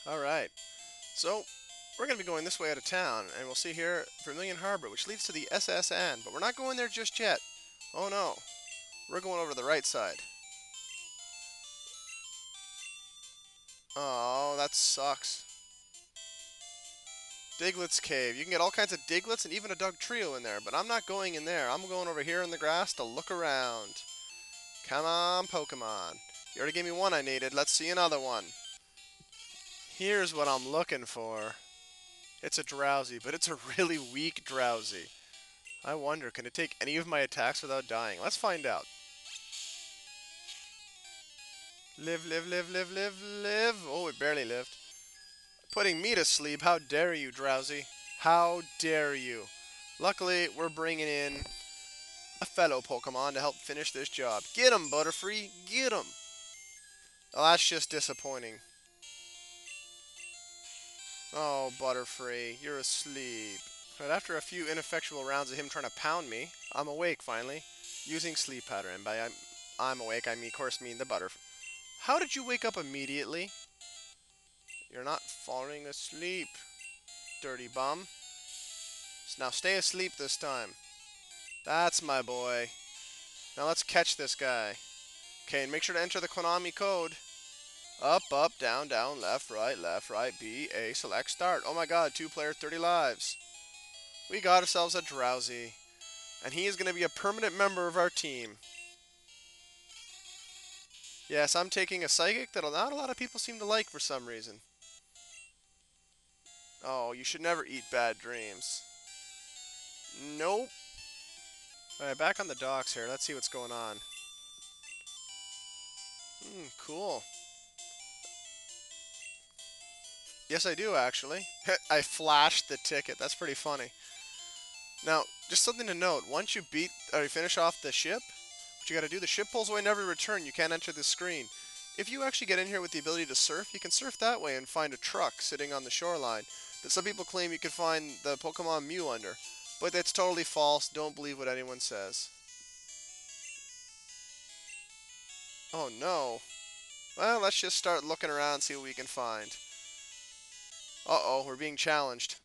Alright, so we're going to be going this way out of town, and we'll see here Vermilion Harbor, which leads to the SSN, but we're not going there just yet. Oh no, we're going over to the right side. Oh, that sucks. Diglett's Cave. You can get all kinds of Diglets and even a Dug Trio in there, but I'm not going in there. I'm going over here in the grass to look around. Come on, Pokemon. You already gave me one I needed. Let's see another one. Here's what I'm looking for. It's a Drowsy, but it's a really weak Drowsy. I wonder, can it take any of my attacks without dying? Let's find out. Live, live, live, live, live, live. Oh, it barely lived. Putting me to sleep. How dare you, Drowsy? How dare you? Luckily, we're bringing in a fellow Pokemon to help finish this job. Get him, Butterfree. Get him. Oh, that's just disappointing. Oh, Butterfree, you're asleep. But after a few ineffectual rounds of him trying to pound me, I'm awake finally, using sleep pattern. And by I'm awake, I mean, of course, mean the Butterfree. How did you wake up immediately? You're not falling asleep, dirty bum. Now stay asleep this time. That's my boy. Now let's catch this guy. Okay, and make sure to enter the Konami code. Up, up, down, down, left, right, B, A, select, start. Oh my god, 2 player, 30 lives. We got ourselves a Drowsy. And he is going to be a permanent member of our team. Yes, I'm taking a Psychic that not a lot of people seem to like for some reason. Oh, you should never eat bad dreams. Nope. Alright, back on the docks here. Let's see what's going on. Cool. Yes, I do, actually. I flashed the ticket. That's pretty funny. Now, just something to note. Once you beat or you finish off the ship, what you gotta do, the ship pulls away, never return. You can't enter the screen. If you actually get in here with the ability to surf, you can surf that way and find a truck sitting on the shoreline that some people claim you can find the Pokemon Mew under. But that's totally false. Don't believe what anyone says. Oh no. Well, let's just start looking around and see what we can find. Uh-oh, we're being challenged.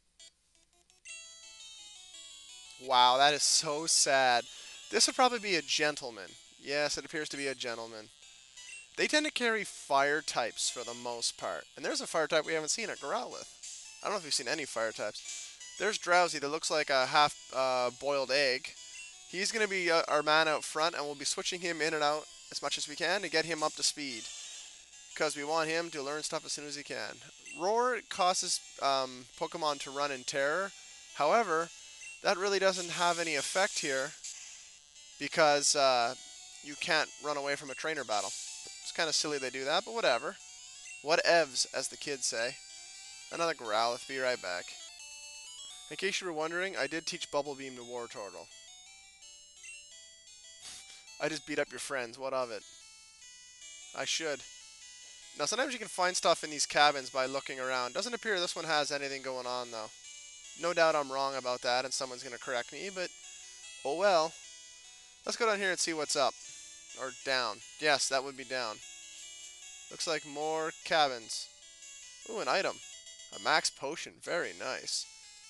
Wow, that is so sad. This would probably be a gentleman. Yes, it appears to be a gentleman. They tend to carry fire types for the most part. And there's a fire type we haven't seen, a Growlithe. I don't know if you've seen any fire types. There's Drowsy that looks like a half boiled egg. He's going to be our man out front, and we'll be switching him in and out as much as we can to get him up to speed. Because we want him to learn stuff as soon as he can. Roar causes Pokemon to run in terror. However, that really doesn't have any effect here because you can't run away from a trainer battle. It's kind of silly they do that, but whatever. Whatevs, as the kids say. Another Growlithe, be right back. In case you were wondering, I did teach Bubble Beam to Wartortle. I just beat up your friends, what of it? I should. Now, sometimes you can find stuff in these cabins by looking around. Doesn't appear this one has anything going on, though. No doubt I'm wrong about that, and someone's going to correct me, but oh well. Let's go down here and see what's up. Or down. Yes, that would be down. Looks like more cabins. Ooh, an item. A max potion. Very nice.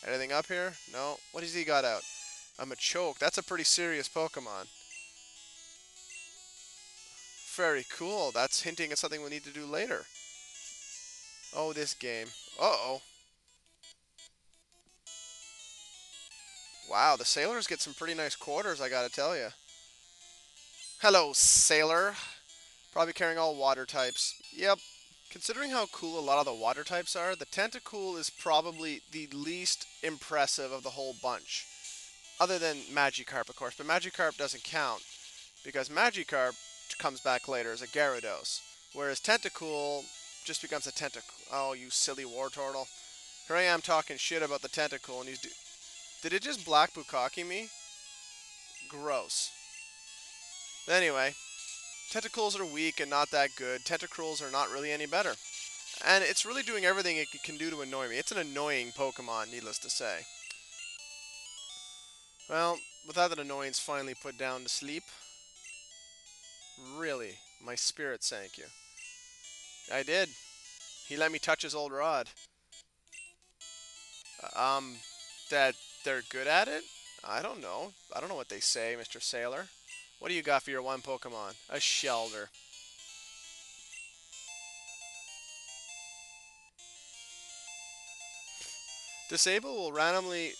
Anything up here? No. What has he got out? A Machoke. That's a pretty serious Pokemon. Very cool. That's hinting at something we need to do later. Oh, this game. Uh-oh. Wow, the sailors get some pretty nice quarters, I gotta tell you. Hello, sailor. Probably carrying all water types. Yep. Considering how cool a lot of the water types are, the Tentacool is probably the least impressive of the whole bunch. Other than Magikarp, of course. But Magikarp doesn't count, because Magikarp comes back later as a Gyarados. Whereas Tentacool just becomes a Tentacool. Oh, you silly Wartortle. Here I am talking shit about the Tentacool, and did it just Black Bukaki me? Gross. Anyway, Tentacools are weak and not that good. Tentacruels are not really any better. And it's really doing everything it can do to annoy me. It's an annoying Pokemon, needless to say. Well, with that annoyance finally put down to sleep, really, my spirit sank you. I did. He let me touch his old rod. Um, that they're good at it? I don't know. I don't know what they say, Mr. Sailor. What do you got for your one Pokemon? A Shelter. Disable will randomly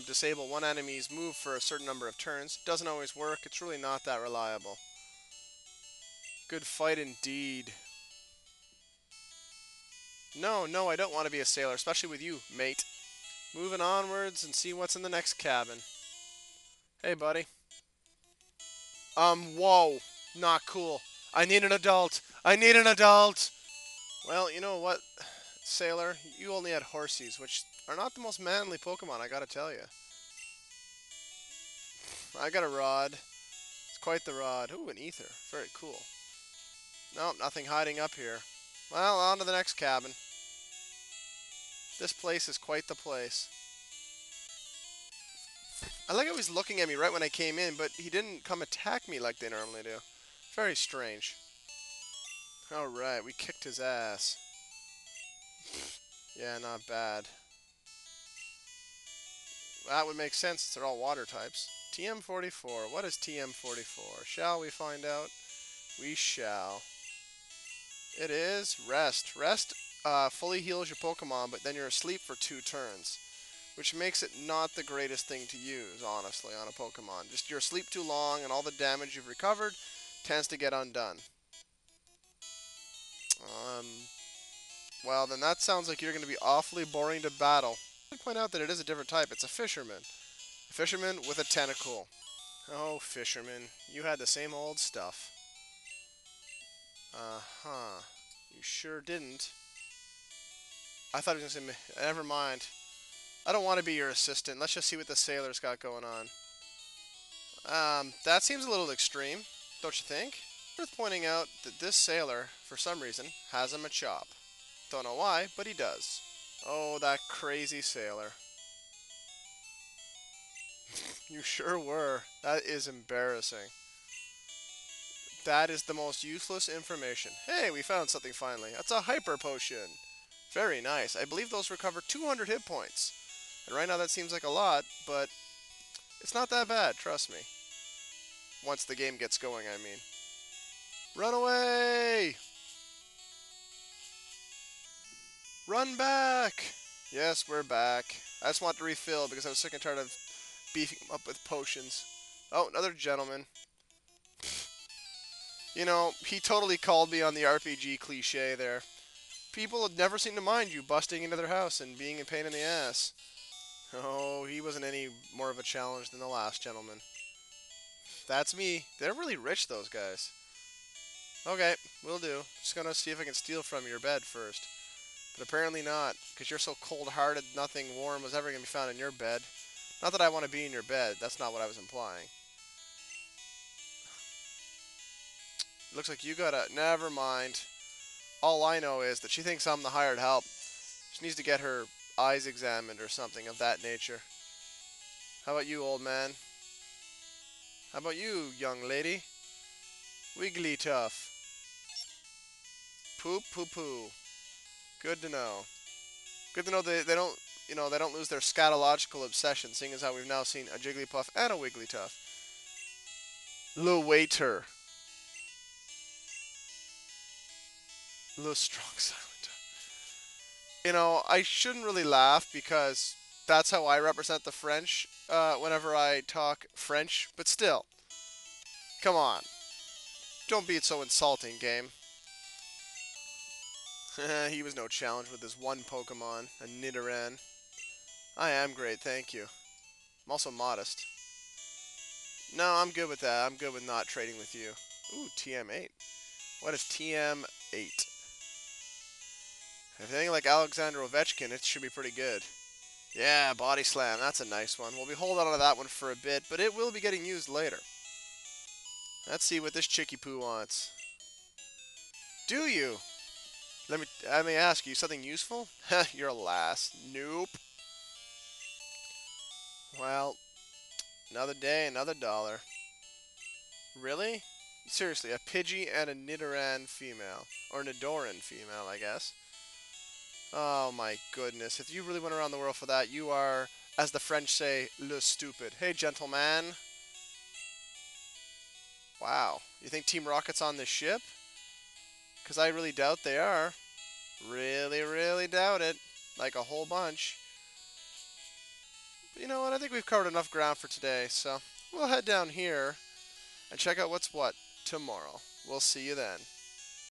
disable one enemy's move for a certain number of turns. Doesn't always work. It's really not that reliable. Good fight indeed. No, no, I don't want to be a sailor, especially with you, mate. Moving onwards and see what's in the next cabin. Hey, buddy. Whoa. Not cool. I need an adult. I need an adult. Well, you know what, Sailor? You only had Horsies, which are not the most manly Pokemon, I gotta tell you. I got a Rod. It's quite the Rod. Ooh, an Ether. Very cool. Nope, nothing hiding up here. Well, on to the next cabin. This place is quite the place. I like how he's looking at me right when I came in, but he didn't come attack me like they normally do. Very strange. Alright, we kicked his ass. Yeah, not bad. That would make sense. They're all water types. TM44. What is TM44? Shall we find out? We shall. It is Rest. Rest fully heals your Pokemon, but then you're asleep for 2 turns, which makes it not the greatest thing to use, honestly, on a Pokemon. Just you're asleep too long, and all the damage you've recovered tends to get undone. Um, well, then that sounds like you're going to be awfully boring to battle. I point out that it is a different type. It's a Fisherman. A Fisherman with a tentacle. Oh, Fisherman, you had the same old stuff. Uh-huh. You sure didn't. I thought he was going to say, never mind. I don't want to be your assistant. Let's just see what the sailor's got going on. That seems a little extreme, don't you think? Worth pointing out that this sailor, for some reason, has a Machop. Don't know why, but he does. Oh, that crazy sailor. You sure were. That is embarrassing. That is the most useless information. Hey, we found something finally. That's a Hyper Potion. Very nice. I believe those recover 200 hit points. And right now that seems like a lot, but it's not that bad, trust me. Once the game gets going, I mean. Run away! Run back! Yes, we're back. I just want to refill because I was sick and tired of beefing him up with potions. Oh, another gentleman. You know, he totally called me on the RPG cliche there. People never seem to mind you busting into their house and being a pain in the ass. Oh, he wasn't any more of a challenge than the last gentleman. That's me. They're really rich, those guys. Okay, will do. Just gonna see if I can steal from your bed first. But apparently not, because you're so cold-hearted nothing warm was ever gonna be found in your bed. Not that I want to be in your bed, that's not what I was implying. Looks like you gotta... Never mind. All I know is that she thinks I'm the hired help. She needs to get her eyes examined or something of that nature. How about you, old man? How about you, young lady? Wigglytuff. Poop, poo, poo. Good to know. Good to know they don't, they don't lose their scatological obsession, seeing as how we've now seen a Jigglypuff and a Wigglytuff. Le waiter. Le strong silent. I shouldn't really laugh because that's how I represent the French whenever I talk French, but still. Come on. Don't be so insulting, game. He was no challenge with his one Pokemon, a Nidoran. I am great, thank you. I'm also modest. No, I'm good with that. I'm good with not trading with you. Ooh, TM8. What is TM8? If anything like Alexander Ovechkin, it should be pretty good. Yeah, Body Slam. That's a nice one. We'll be holding on to that one for a bit, but it will be getting used later. Let's see what this Chicky Poo wants. Do you? I may ask you, something useful? You're a lass. Nope. Well, another day, another dollar. Really? Seriously, a Pidgey and a Nidoran female. Or Nidoran female, I guess. Oh my goodness. If you really went around the world for that, you are, as the French say, le stupid. Hey, gentleman. Wow. You think Team Rocket's on this ship? Because I really doubt they are. Really, really doubt it. Like a whole bunch. But you know what? I think we've covered enough ground for today, so we'll head down here and check out what's what tomorrow. We'll see you then.